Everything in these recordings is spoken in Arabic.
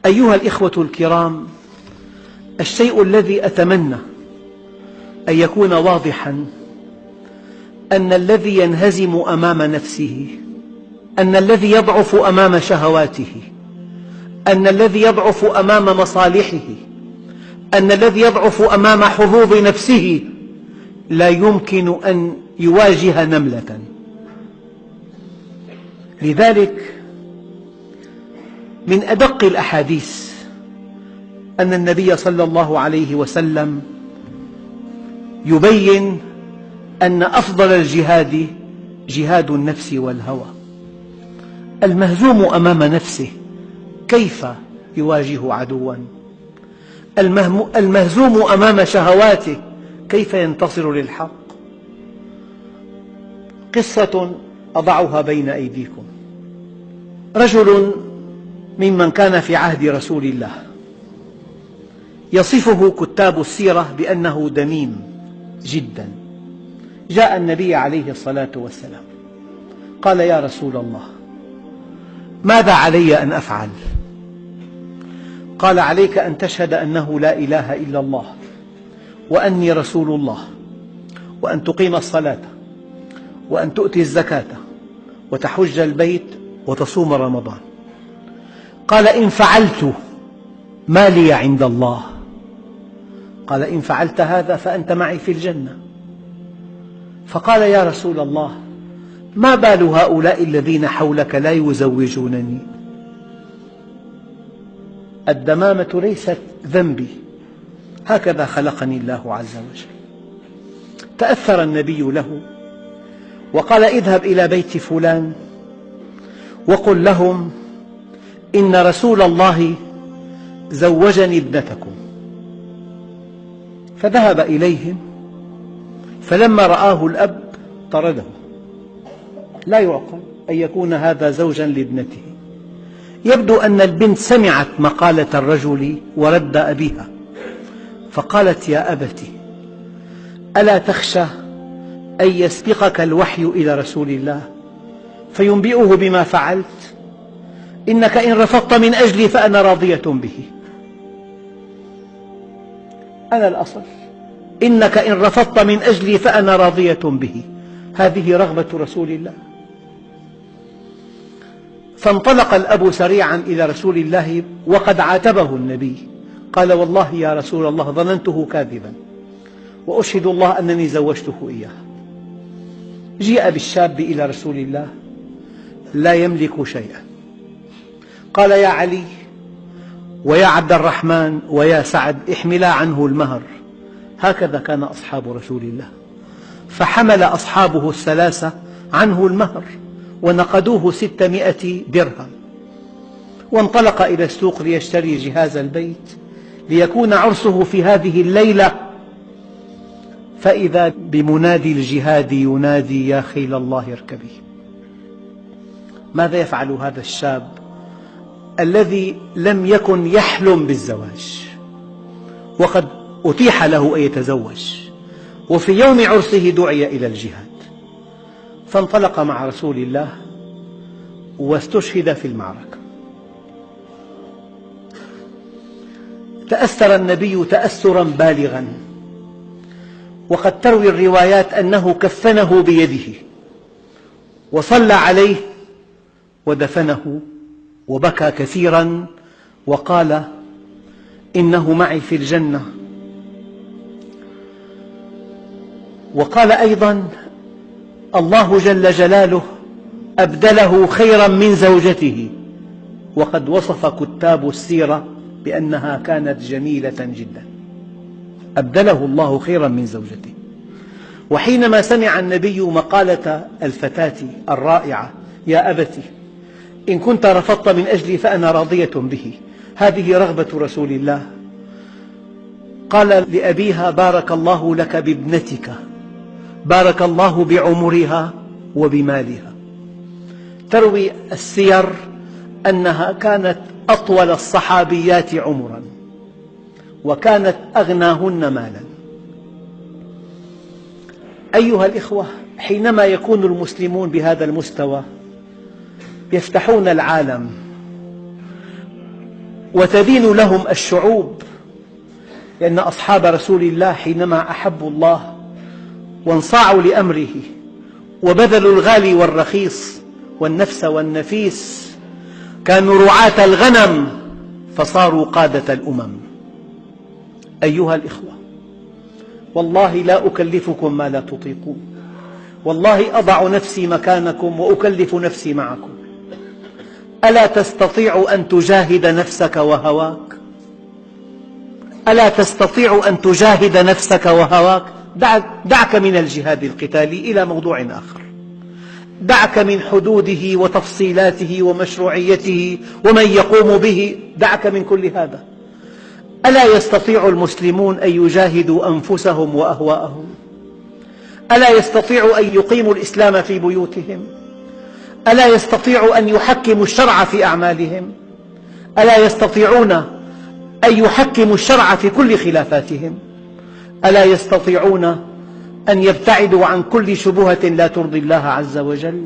أيها الإخوة الكرام، الشيء الذي أتمنى أن يكون واضحاً أن الذي ينهزم أمام نفسه، أن الذي يضعف أمام شهواته، أن الذي يضعف أمام مصالحه، أن الذي يضعف أمام حظوظ نفسه لا يمكن أن يواجه نملة. لذلك من أدق الأحاديث أن النبي صلى الله عليه وسلم يبين أن أفضل الجهاد جهاد النفس والهوى. المهزوم أمام نفسه كيف يواجه عدواً؟ المهزوم أمام شهواته كيف ينتصر للحق؟ قصة أضعها بين أيديكم. رجل ممن كان في عهد رسول الله يصفه كتاب السيرة بأنه دميم جدا. جاء النبي عليه الصلاة والسلام قال: يا رسول الله، ماذا علي أن أفعل؟ قال: عليك أن تشهد أنه لا إله إلا الله وأني رسول الله، وأن تقيم الصلاة، وأن تؤتي الزكاة، وتحج البيت، وتصوم رمضان. قال: إن فعلت ما لي عند الله؟ قال: إن فعلت هذا فأنت معي في الجنة. فقال: يا رسول الله، ما بال هؤلاء الذين حولك لا يزوجونني؟ الدمامة ليست ذنبي، هكذا خلقني الله عز وجل. تأثر النبي له وقال: اذهب إلى بيت فلان وقل لهم إن رسول الله زوجني ابنتكم. فذهب إليهم، فلما رآه الأب طرده. لا يعقل أن يكون هذا زوجا لابنته. يبدو أن البنت سمعت مقالة الرجل ورد أبيها، فقالت: يا أبت، ألا تخشى أن يسبقك الوحي إلى رسول الله فينبئه بما فعلت؟ إنك إن رفضت من أجلي فأنا راضية به. أنا الأصل، إنك إن رفضت من أجلي فأنا راضية به. هذه رغبة رسول الله. فانطلق الأب سريعا إلى رسول الله وقد عاتبه النبي. قال: والله يا رسول الله ظننته كاذبا، وأشهد الله أنني زوجته إياه. جيء بالشاب إلى رسول الله لا يملك شيئا. قال: يا علي ويا عبد الرحمن ويا سعد، احملا عنه المهر. هكذا كان أصحاب رسول الله. فحمل أصحابه الثلاثة عنه المهر ونقدوه 600 درهم، وانطلق إلى السوق ليشتري جهاز البيت ليكون عرسه في هذه الليلة. فإذا بمنادي الجهاد ينادي: يا خيل الله اركبي. ماذا يفعل هذا الشاب الذي لم يكن يحلم بالزواج وقد أتيح له أن يتزوج، وفي يوم عرسه دعي إلى الجهاد؟ فانطلق مع رسول الله واستشهد في المعركة. تأثر النبي تأثرا بالغا، وقد تروي الروايات أنه كفنه بيده وصلى عليه ودفنه وبكى كثيرا وقال: إنه معي في الجنة. وقال أيضا: الله جل جلاله أبدله خيرا من زوجته. وقد وصف كتاب السيرة بأنها كانت جميلة جدا. أبدله الله خيرا من زوجته. وحينما سمع النبي مقالة الفتاة الرائعة: يا أبت، إن كنت رفضت من أجلي فأنا راضية به، هذه رغبة رسول الله، قال لأبيها: بارك الله لك بابنتك، بارك الله بعمرها وبمالها. تروي السير أنها كانت أطول الصحابيات عمرا وكانت أغناهن مالا. أيها الإخوة، حينما يكون المسلمون بهذا المستوى يفتحون العالم وتدين لهم الشعوب، لأن أصحاب رسول الله حينما أحبوا الله وانصاعوا لأمره وبذلوا الغالي والرخيص والنفس والنفيس كانوا رعاة الغنم فصاروا قادة الأمم. أيها الإخوة، والله لا أكلفكم ما لا تطيقون، والله أضع نفسي مكانكم وأكلف نفسي معكم. ألا تستطيع أن تجاهد نفسك وهواك؟ ألا تستطيع أن تجاهد نفسك وهواك؟ دعك من الجهاد القتالي إلى موضوع آخر، دعك من حدوده وتفصيلاته ومشروعيته ومن يقوم به، دعك من كل هذا. ألا يستطيع المسلمون أن يجاهدوا أنفسهم وأهواءهم؟ ألا يستطيعوا أن يقيموا الإسلام في بيوتهم؟ ألا يستطيعوا أن يحكموا الشرع في أعمالهم؟ ألا يستطيعون أن يحكموا الشرع في كل خلافاتهم؟ ألا يستطيعون أن يبتعدوا عن كل شبهة لا ترضي الله عز وجل؟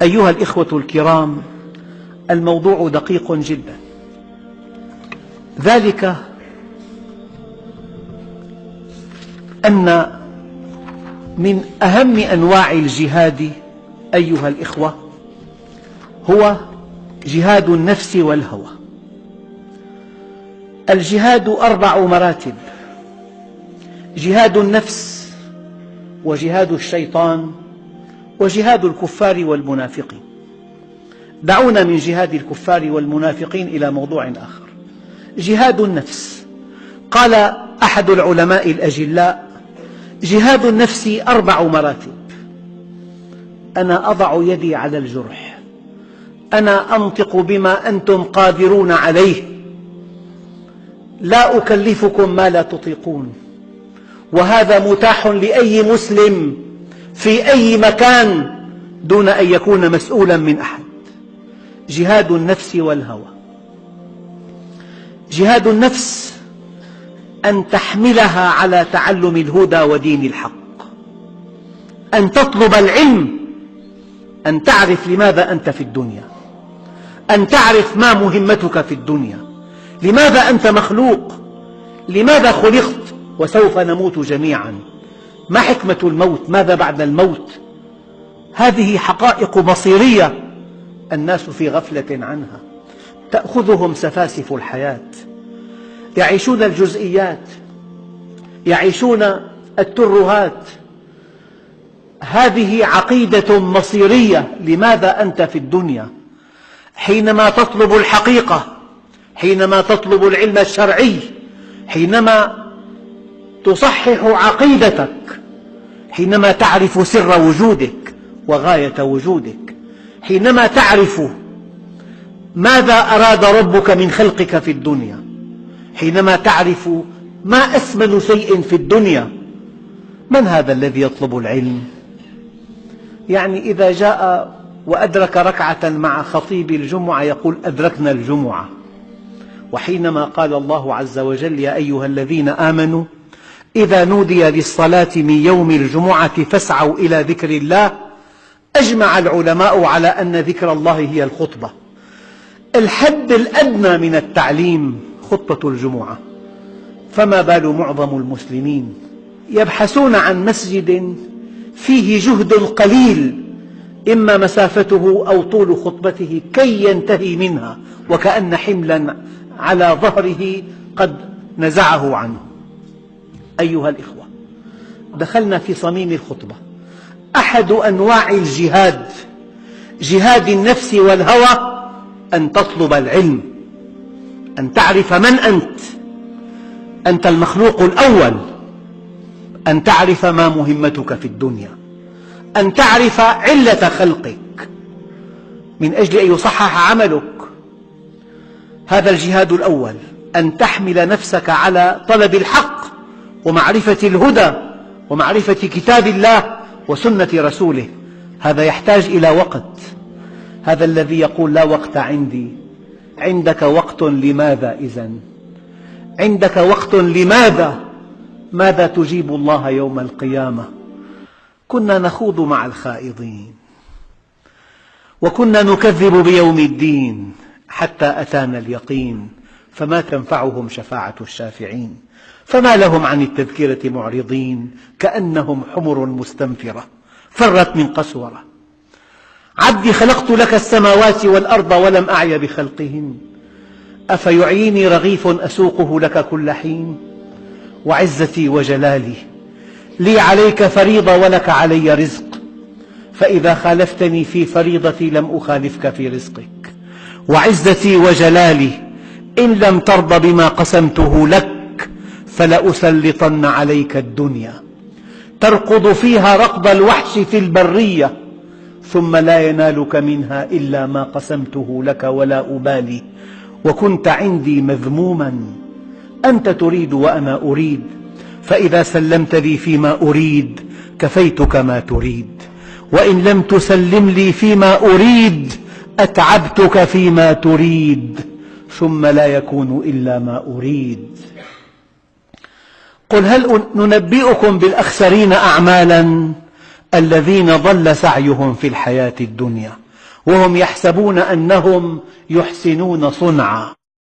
أيها الإخوة الكرام، الموضوع دقيق جدا، ذلك أن من أهم أنواع الجهاد أيها الإخوة هو جهاد النفس والهوى. الجهاد 4 مراتب: جهاد النفس، وجهاد الشيطان، وجهاد الكفار والمنافقين. دعونا من جهاد الكفار والمنافقين إلى موضوع آخر. جهاد النفس، قال أحد العلماء الأجلاء: جهاد النفس 4 مراتب. أنا أضع يدي على الجرح، أنا أنطق بما أنتم قادرون عليه، لا أكلفكم ما لا تطيقون، وهذا متاح لأي مسلم في أي مكان دون أن يكون مسؤولا من أحد. جهاد النفس والهوى. جهاد النفس أن تحملها على تعلم الهدى ودين الحق، أن تطلب العلم، أن تعرف لماذا أنت في الدنيا، أن تعرف ما مهمتك في الدنيا، لماذا أنت مخلوق، لماذا خلقت، وسوف نموت جميعا، ما حكمة الموت، ماذا بعد الموت. هذه حقائق مصيرية الناس في غفلة عنها، تأخذهم سفاسف الحياة، يعيشون الجزئيات، يعيشون الترهات. هذه عقيدة مصيرية. لماذا أنت في الدنيا؟ حينما تطلب الحقيقة، حينما تطلب العلم الشرعي، حينما تصحح عقيدتك، حينما تعرف سر وجودك وغاية وجودك، حينما تعرف ماذا أراد ربك من خلقك في الدنيا، حينما تعرف ما أثمن شيء في الدنيا. من هذا الذي يطلب العلم؟ يعني إذا جاء وأدرك ركعة مع خطيب الجمعة يقول أدركنا الجمعة. وحينما قال الله عز وجل يا أيها الذين آمنوا إذا نودي للصلاة من يوم الجمعة فاسعوا إلى ذكر الله، أجمع العلماء على أن ذكر الله هي الخطبة. الحد الأدنى من التعليم خطبة الجمعة، فما بال معظم المسلمين يبحثون عن مسجد فيه جهد قليل، إما مسافته أو طول خطبته، كي ينتهي منها وكأن حملا على ظهره قد نزعه عنه. أيها الإخوة، دخلنا في صميم الخطبة. أحد أنواع الجهاد، جهاد النفس والهوى، أن تطلب العلم، أن تعرف من أنت. أنت المخلوق الأول، أن تعرف ما مهمتك في الدنيا، أن تعرف علة خلقك من أجل أن يصحح عملك. هذا الجهاد الأول، أن تحمل نفسك على طلب الحق ومعرفة الهدى ومعرفة كتاب الله وسنة رسوله. هذا يحتاج إلى وقت. هذا الذي يقول لا وقت عندي، عندك وقت لماذا إذن؟ عندك وقت لماذا؟ ماذا تجيب الله يوم القيامة؟ كنا نخوض مع الخائضين، وكنا نكذب بيوم الدين، حتى أتانا اليقين فما تنفعهم شفاعة الشافعين فما لهم عن التذكرة معرضين كأنهم حمر مستنفرة فرت من قسورة عبدي خلقت لك السماوات والأرض ولم أعي بخلقهن أفيعيني رغيف أسوقه لك كل حين وعزتي وجلالي لي عليك فريضة ولك علي رزق فإذا خالفتني في فريضتي لم أخالفك في رزقك وعزتي وجلالي إن لم ترض بما قسمته لك فلأسلطن عليك الدنيا تركض فيها ركض الوحش في البرية ثم لا ينالك منها إلا ما قسمته لك ولا أبالي وكنت عندي مذموما أنت تريد وأنا أريد فإذا سلمت لي فيما أريد كفيتك ما تريد وإن لم تسلم لي فيما أريد أتعبتك فيما تريد ثم لا يكون إلا ما أريد قل هل ننبئكم بالأخسرين أعمالا الذين ضل سعيهم في الحياة الدنيا وهم يحسبون أنهم يحسنون صنعا